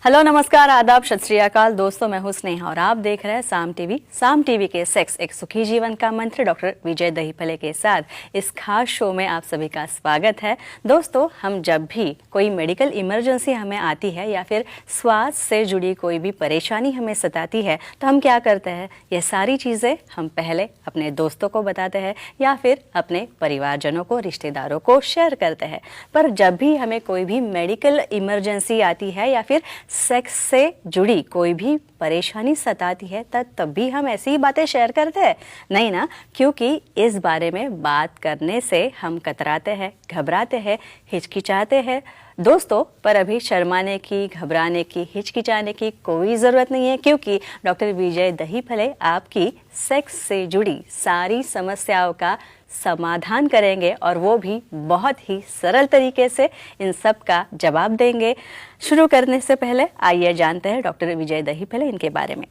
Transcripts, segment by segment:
Hello, नमस्कार, आदाब, सत श्री अकाल। दोस्तों, मैं हूं स्नेहा और आप देख रहे हैं साम टीवी के सेक्स एक सुखी जीवन का मंत्र डॉक्टर विजय दहीफले के साथ इस खास शो में आप सभी का स्वागत है। दोस्तों, हम जब भी कोई मेडिकल इमरजेंसी हमें आती है या फिर स्वास्थ्य से जुड़ी कोई भी परेशानी हमें सताती है तो हम क्या करते हैं, ये सारी चीज़ें हम पहले अपने दोस्तों को बताते हैं या फिर अपने परिवारजनों को, रिश्तेदारों को शेयर करते हैं। पर जब भी हमें कोई भी मेडिकल इमरजेंसी आती है या फिर सेक्स से जुड़ी कोई भी परेशानी सताती है तब भी हम ऐसी ही बातें शेयर करते हैं, नहीं ना? क्योंकि इस बारे में बात करने से हम कतराते हैं, घबराते हैं, हिचकिचाते हैं। दोस्तों, पर अभी शर्माने की, घबराने की, हिचकिचाने की कोई ज़रूरत नहीं है, क्योंकि डॉक्टर विजय दहीफले आपकी सेक्स से जुड़ी सारी समस्याओं का समाधान करेंगे और वो भी बहुत ही सरल तरीके से इन सब का जवाब देंगे। शुरू करने से पहले आइए जानते हैं डॉक्टर विजय दहीफले इनके बारे में।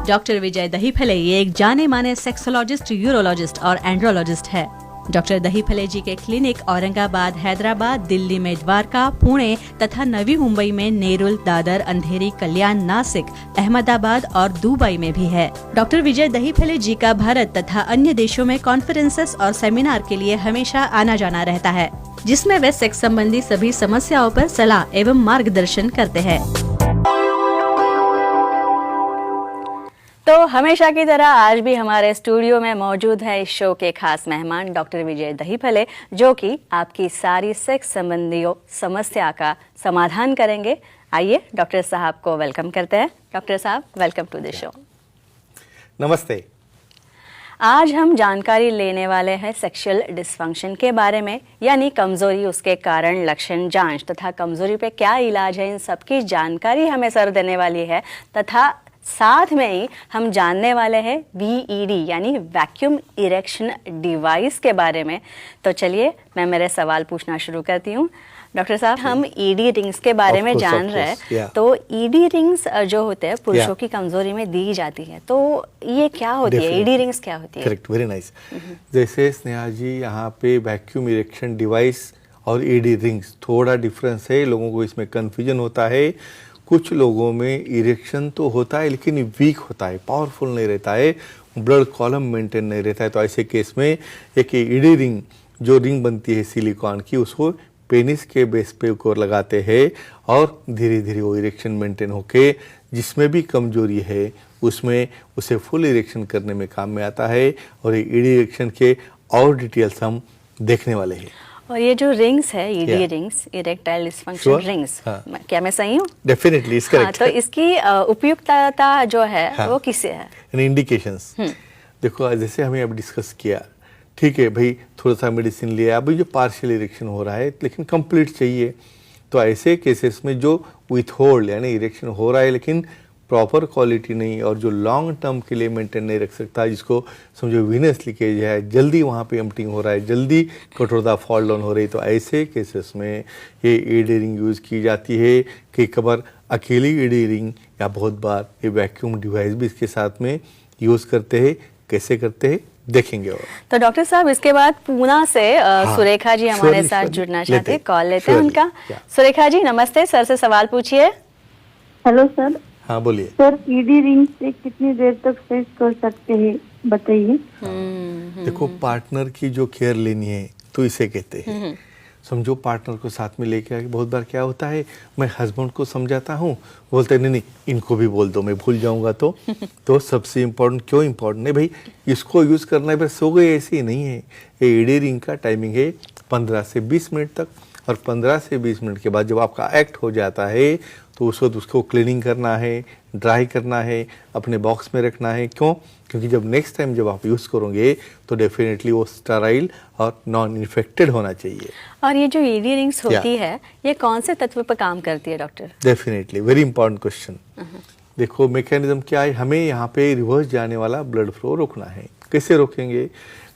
डॉक्टर विजय दहीफले ये एक जाने माने सेक्सोलॉजिस्ट, यूरोलॉजिस्ट और एंड्रोलॉजिस्ट है। डॉक्टर दहीफले जी के क्लिनिक औरंगाबाद, हैदराबाद, दिल्ली में द्वारका, पुणे तथा नवी मुंबई में नेरुल, दादर, अंधेरी, कल्याण, नासिक, अहमदाबाद और दुबई में भी है। डॉक्टर विजय दहीफले जी का भारत तथा अन्य देशों में कॉन्फ्रेंसेस और सेमिनार के लिए हमेशा आना जाना रहता है, जिसमें वे सेक्स संबंधी सभी समस्याओं पर सलाह एवं मार्गदर्शन करते हैं। तो हमेशा की तरह आज भी हमारे स्टूडियो में मौजूद है इस शो के खास मेहमान डॉक्टर विजय दहीफले, जो कि आपकी सारी सेक्स संबंधी समस्या का समाधान करेंगे। आइए डॉक्टर साहब को वेलकम करते हैं। डॉक्टर साहब, वेलकम टू द शो। नमस्ते। आज हम जानकारी लेने वाले हैं सेक्सुअल डिसफंक्शन के बारे में, यानी कमजोरी, उसके कारण, लक्षण, जांच तथा कमजोरी पे क्या इलाज है, इन सब की जानकारी हमें सर देने वाली है। तथा साथ में ही हम जानने वाले हैं VED यानी वैक्यूम इरेक्शन डिवाइस के बारे में। तो चलिए मैं मेरे सवाल पूछना शुरू करती हूँ। डॉक्टर साहब, हम ED रिंग्स के बारे में जान रहे हैं, तो ED रिंग्स जो होते हैं पुरुषों की कमजोरी में दी जाती है, तो ये क्या होती है? ED रिंग्स क्या होती है? Correct, very nice. जैसे स्नेहा जी, यहाँ पे वैक्यूम इरेक्शन डिवाइस और ED रिंग्स थोड़ा डिफरेंस है, लोगों को इसमें कन्फ्यूजन होता है। कुछ लोगों में इरेक्शन तो होता है लेकिन वीक होता है, पावरफुल नहीं रहता है, ब्लड कॉलम मेंटेन नहीं रहता है। तो ऐसे केस में एक ED रिंग, जो रिंग बनती है सिलिकॉन की, उसको पेनिस के बेस पे ऊपर लगाते हैं और धीरे धीरे वो इरेक्शन मेंटेन होके जिसमें भी कमजोरी है उसमें उसे फुल इरेक्शन करने में काम में आता है। और ये ED इरेक्शन के और डिटेल्स हम देखने वाले हैं। और ये जो रिंग्स है, ED rings, erectile dysfunction rings, क्या मैं सही हूँ? Definitely is correct. तो इसकी उपयुक्तता जो है वो किससे है? इंडिकेशंस देखो, जैसे हमें अब डिस्कस किया, ठीक है भाई, थोड़ा सा मेडिसिन लिया, अभी जो पार्शियल इरेक्शन हो रहा है लेकिन कंप्लीट चाहिए, तो ऐसे केसेस में जो विथहोल्ड यानी इरेक्शन हो रहा है लेकिन प्रॉपर क्वालिटी नहीं और जो लॉन्ग टर्म के लिए मेंटेन नहीं रख सकता, जिसको समझो वीनस लीकेज है, जल्दी वहाँ पे एम्पटिंग हो रहा है, जल्दी कठोरता फॉल डाउन हो रही है, तो ऐसे केसेस में ये ED रिंग यूज़ की जाती है। कई कबार अकेली ED रिंग या बहुत बार ये वैक्यूम डिवाइस भी इसके साथ में यूज़ करते हैं। कैसे करते हैं देखेंगे। और तो डॉक्टर साहब, इसके बाद पूना से सुरेखा जी हमारे साथ जुड़ना चाहते हैं, कॉल लेते हैं उनका। सुरेखा जी नमस्ते, सर से सवाल पूछिए। Hello sir. हाँ बोलिए। सर, ED रिंग से कितनी देर तक सेक्स कर सकते हैं, बताइए। देखो, पार्टनर की जो केयर लेनी है तो इसे कहते हैं। समझो पार्टनर को साथ में लेके आके, बहुत बार क्या होता है, मैं हस्बैंड को समझाता हूँ, बोलते नहीं नहीं इनको भी बोल दो, मैं भूल जाऊंगा। तो सबसे इम्पोर्टेंट, क्यों इम्पोर्टेंट है भाई, इसको यूज़ करना है, बस सो गए ऐसे ही नहीं है। ये ED रिंग का टाइमिंग है 15 से 20 मिनट तक, और 15 से 20 मिनट के बाद जब आपका एक्ट हो जाता है तो उस वक्त उसको क्लीनिंग करना है, ड्राई करना है, अपने बॉक्स में रखना है। क्यों? क्योंकि जब नेक्स्ट टाइम जब आप यूज़ करोगे तो डेफिनेटली वो स्टेराइल और नॉन इन्फेक्टेड होना चाहिए। और ये जो ED रिंग्स होती है, ये कौन से तत्व पर काम करती है doctor? Definitely, very important question. देखो, मैकेनिज्म क्या है, हमें यहाँ पे रिवर्स जाने वाला ब्लड फ्लो रोकना है। कैसे रोकेंगे?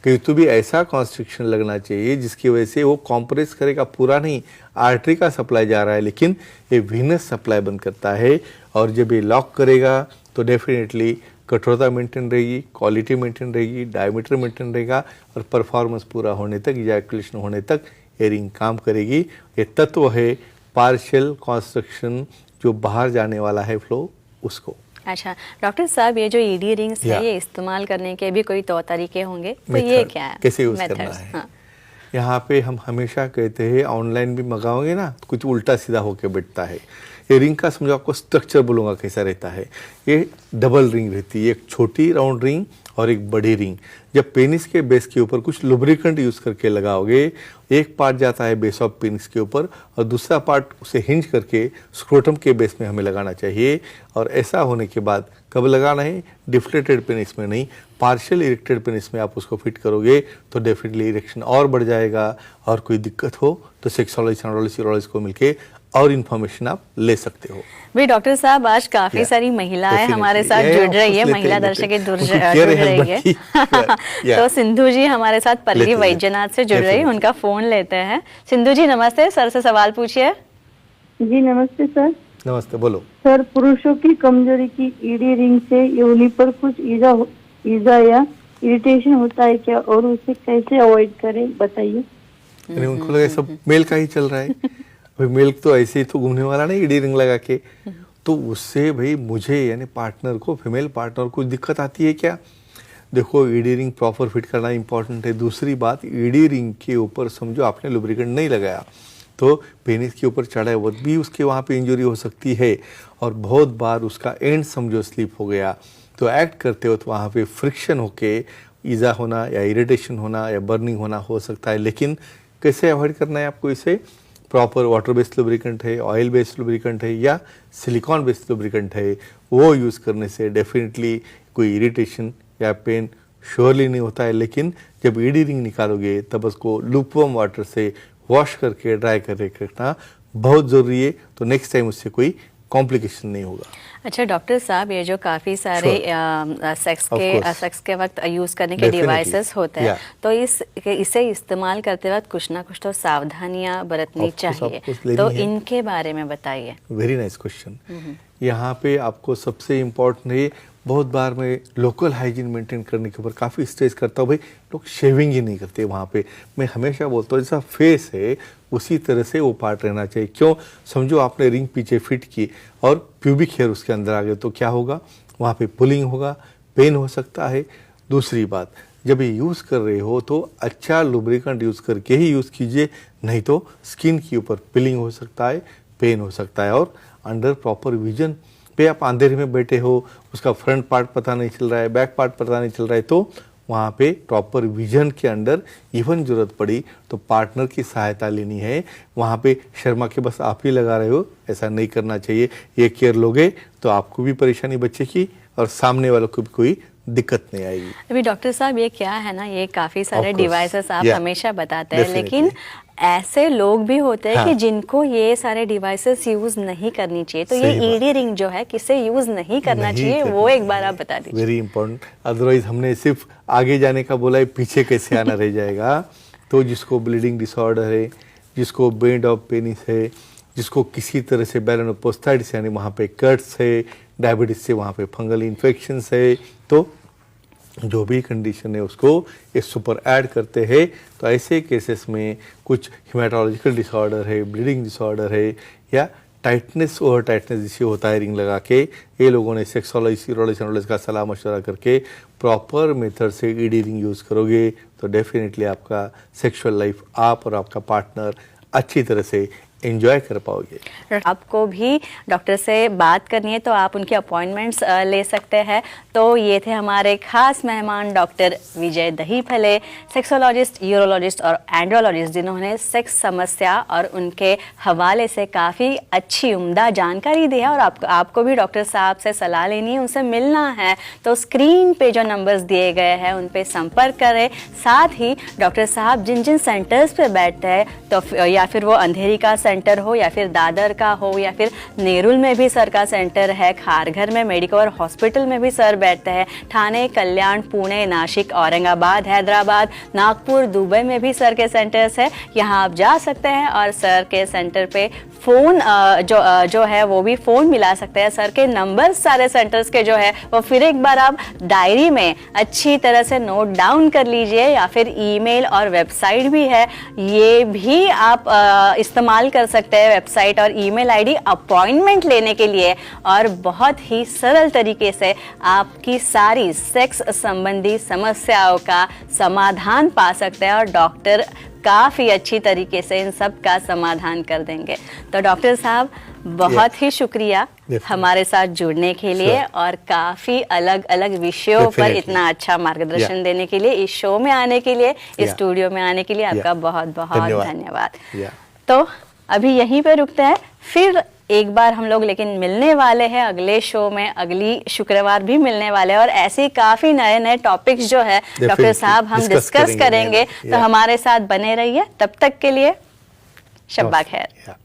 कि तो भी ऐसा कॉन्स्ट्रिक्शन लगना चाहिए जिसकी वजह से वो कॉम्प्रेस करेगा, पूरा नहीं, आर्टरी का सप्लाई जा रहा है लेकिन ये वीनस सप्लाई बंद करता है। और जब ये लॉक करेगा तो डेफिनेटली कठोरता मेंटेन रहेगी, क्वालिटी मेंटेन रहेगी, डायमीटर मेंटेन रहेगा और परफॉर्मेंस पूरा होने तक, इजैकुलेशन होने तक ये रिंग काम करेगी। ये तत्व है पार्शियल कंस्ट्रक्शन जो बाहर जाने वाला है फ्लो उसको। अच्छा डॉक्टर साहब, ये जो ईडी रिंग्स है या। ये इस्तेमाल करने के भी कोई तौर तरीके होंगे, तो ये मेथड, क्या है? कैसे यूज करना Methods, है। हाँ। यहाँ पे हम हमेशा कहते हैं ऑनलाइन भी मंगाओगे ना तो कुछ उल्टा सीधा होके बैठता है। ये रिंग का समझो आपको स्ट्रक्चर बोलूँगा कैसा रहता है। ये डबल रिंग रहती है, एक छोटी राउंड रिंग और एक बड़ी रिंग। जब पेनिस के बेस के ऊपर कुछ लुब्रिकेंट यूज करके लगाओगे, एक पार्ट जाता है बेस ऑफ पेनिस के ऊपर और दूसरा पार्ट उसे हिंज करके स्क्रोटम के बेस में हमें लगाना चाहिए। और ऐसा होने के बाद कब लगाना है? डिफ्लेटेड पेनिस में नहीं, पार्शियल इरेक्टेड पेनिस में आप उसको फिट करोगे तो डेफिनेटली इरेक्शन और बढ़ जाएगा। और कोई दिक्कत हो तो सेक्सोलॉजिस्ट एंड्रोलॉजिस्ट यूरोलॉजिस्ट को मिलके और इन्फॉर्मेशन आप ले सकते हो। भाई डॉक्टर साहब, आज काफी Yeah. सारी महिलाएं Definitely. हमारे साथ Yeah, जुड़ रही है, लेते महिला हैं, दर्शक लेते हैं। जुड़ उनकी care है रही है। हस्बैंड की। Yeah. तो सिंधु जी हमारे साथ पल्लवी लेते हैं। वैद्यनाथ से जुड़ रही है, Definitely. उनका फोन लेते हैं। सिंधु जी नमस्ते, सर से सवाल पूछिए। जी नमस्ते सर। नमस्ते, बोलो। सर, पुरुषों की कमजोरी की ईडी रिंग से योनि पर कुछ ईजा या इरिटेशन होता है क्या, और उसे कैसे अवॉइड करें, बताइए। यानी उनको लगा सब मेल का ही चल रहा है। भाई मेल तो ऐसे ही तो घूमने वाला नहीं ईडी रिंग लगा के। तो उससे भाई मुझे यानी पार्टनर को, फीमेल पार्टनर को दिक्कत आती है क्या? देखो, ईडी रिंग प्रॉपर फिट करना इंपॉर्टेंट है। दूसरी बात, ईडी रिंग के ऊपर समझो आपने लुब्रिकेंट नहीं लगाया तो पेनिस के ऊपर चढ़ाए वक्त भी उसके वहाँ पे इंजरी हो सकती है। और बहुत बार उसका एंड समझो स्लिप हो गया तो एक्ट करते हो तो वहाँ पे फ्रिक्शन होके ईजा होना या इरिटेशन होना या बर्निंग होना हो सकता है। लेकिन कैसे अवॉइड करना है आपको इसे? प्रॉपर वाटर बेस्ड लुब्रिकेंट है, ऑयल बेस्ड लुब्रिकेंट है या सिलिकॉन बेस्ड लुब्रिकेंट है, वो यूज़ करने से डेफिनेटली कोई इरिटेशन या पेन श्योरली नहीं होता है। लेकिन जब ईडी रिंग निकालोगे तब उसको लूपवार्म वाटर से वॉश करके ड्राई करके रखना बहुत ज़रूरी है, तो नेक्स्ट टाइम उससे कोई कॉम्प्लिकेशन नहीं होगा। अच्छा डॉक्टर साहब, ये जो काफ़ी सारे सेक्स के वक्त यूज़ करने के Definitely. डिवाइसेस होते हैं, Yeah. तो इसे इस्तेमाल करते वक्त कुछ ना कुछ तो सावधानियां बरतनी Of course, चाहिए, of course, लेनी तो है। इनके बारे में बताइए। Very nice question. यहाँ पे आपको सबसे इम्पोर्टेंट है, बहुत बार मैं लोकल हाइजीन मेंटेन करने के ऊपर काफ़ी स्ट्रेस करता हूँ। भाई लोग शेविंग ही नहीं करते वहाँ पे। मैं हमेशा बोलता हूँ जैसा फेस है उसी तरह से वो पार्ट रहना चाहिए। क्यों? समझो आपने रिंग पीछे फिट की और प्यूबिक हेयर उसके अंदर आ गए तो क्या होगा? वहाँ पे पुलिंग होगा, पेन हो सकता है। दूसरी बात, जब ये यूज़ कर रहे हो तो अच्छा लुब्रिकेंट यूज़ करके ही यूज़ कीजिए, नहीं तो स्किन के ऊपर पिलिंग हो सकता है, पेन हो सकता है। और अंडर प्रॉपर विजन पे आप अंधेरे में बैठे हो, उसका फ्रंट पार्ट पता नहीं चल रहा है, बैक पार्ट पता नहीं चल रहा है, तो वहाँ पे प्रॉपर विजन के अंडर इवन ज़रूरत पड़ी तो पार्टनर की सहायता लेनी है। वहाँ पे शर्मा के बस आप ही लगा रहे हो, ऐसा नहीं करना चाहिए। ये केयर लोगे तो आपको भी परेशानी बचेगी और सामने वालों को भी कोई दिक्कत नहीं आएगी। अभी डॉक्टर साहब, ये क्या है ना, ये काफ़ी सारे course. डिवाइसेस आप Yeah. हमेशा बताते हैं, Definitely. लेकिन ऐसे लोग भी होते हैं हाँ. कि जिनको ये सारे डिवाइसेस यूज नहीं करनी चाहिए, तो ये सही बात। ईडी रिंग जो है किसे यूज नहीं करना नहीं चाहिए, करनी वो एक चाहिए। बार आप बता दीजिए। Very important. अदरवाइज हमने सिर्फ आगे जाने का बोला है, पीछे कैसे आना रह जाएगा। तो जिसको ब्लीडिंग डिसऑर्डर है, जिसको बेंड ऑफ पेनिस है, जिसको किसी तरह से बैलोनोपोस्टाइटिस यानी वहाँ पे कट्स है, डायबिटीज से वहाँ पे फंगल इन्फेक्शंस है, तो जो भी कंडीशन है उसको ये सुपर ऐड करते हैं। तो ऐसे केसेस में कुछ हिमेटोलॉजिकल डिसऑर्डर है, ब्लीडिंग डिसऑर्डर है या टाइटनेस, ओवर टाइटनेस जिसे होता है रिंग लगा के, ये लोगों ने सेक्सोलॉजिस्ट यूरोलॉजिस्ट का सलाह मशवरा करके प्रॉपर मेथड से ईडी रिंग यूज़ करोगे तो डेफिनेटली आपका सेक्सुअल लाइफ आप और आपका पार्टनर अच्छी तरह से एंजॉय कर पाओगे। आपको भी डॉक्टर से बात करनी है तो आप उनकी अपॉइंटमेंट्स ले सकते हैं। तो ये थे हमारे खास मेहमान डॉक्टर विजय दहीफले, सेक्सोलॉजिस्ट, यूरोलॉजिस्ट और एंड्रोलॉजिस्ट, जिन्होंने सेक्स समस्या और उनके हवाले से काफ़ी अच्छी उम्दा जानकारी दी है। और आपको भी डॉक्टर साहब से सलाह लेनी है, उनसे मिलना है, तो स्क्रीन पे जो नंबर्स दिए गए हैं उन पे संपर्क करें। साथ ही डॉक्टर साहब जिन जिन सेंटर्स पे बैठते हैं, तो या फिर वो अंधेरी का सेंटर हो या फिर दादर का हो या फिर नेरुल में भी सर का सेंटर है, खारघर में मेडिकल हॉस्पिटल में भी सर बैठते हैं, ठाणे, कल्याण, पुणे, नासिक, औरंगाबाद, हैदराबाद, नागपुर, दुबई में भी सर के सेंटर्स है। यहाँ आप जा सकते हैं और सर के सेंटर पे फ़ोन जो है वो भी फ़ोन मिला सकते हैं। सर के नंबर सारे सेंटर्स के जो है वो फिर एक बार आप डायरी में अच्छी तरह से नोट डाउन कर लीजिए, या फिर ईमेल और वेबसाइट भी है, ये भी आप इस्तेमाल कर सकते हैं वेबसाइट और ईमेल आईडी अपॉइंटमेंट लेने के लिए, और बहुत ही सरल तरीके से आपकी सारी सेक्स संबंधी समस्याओं का समाधान पा सकते हैं और डॉक्टर काफ़ी अच्छी तरीके से इन सब का समाधान कर देंगे। तो डॉक्टर साहब बहुत ही शुक्रिया हमारे साथ जुड़ने के लिए और काफ़ी अलग अलग विषयों पर इतना अच्छा मार्गदर्शन देने के लिए, इस शो में आने के लिए, इस स्टूडियो में आने के लिए आपका बहुत बहुत धन्यवाद। तो अभी यहीं पे रुकते हैं, फिर एक बार हम लोग लेकिन मिलने वाले हैं अगले शो में, अगली शुक्रवार भी मिलने वाले हैं और ऐसे काफ़ी नए नए टॉपिक्स जो है डॉक्टर साहब हम डिस्कस करेंगे। तो हमारे साथ बने रहिए, तब तक के लिए शब्बा खैर।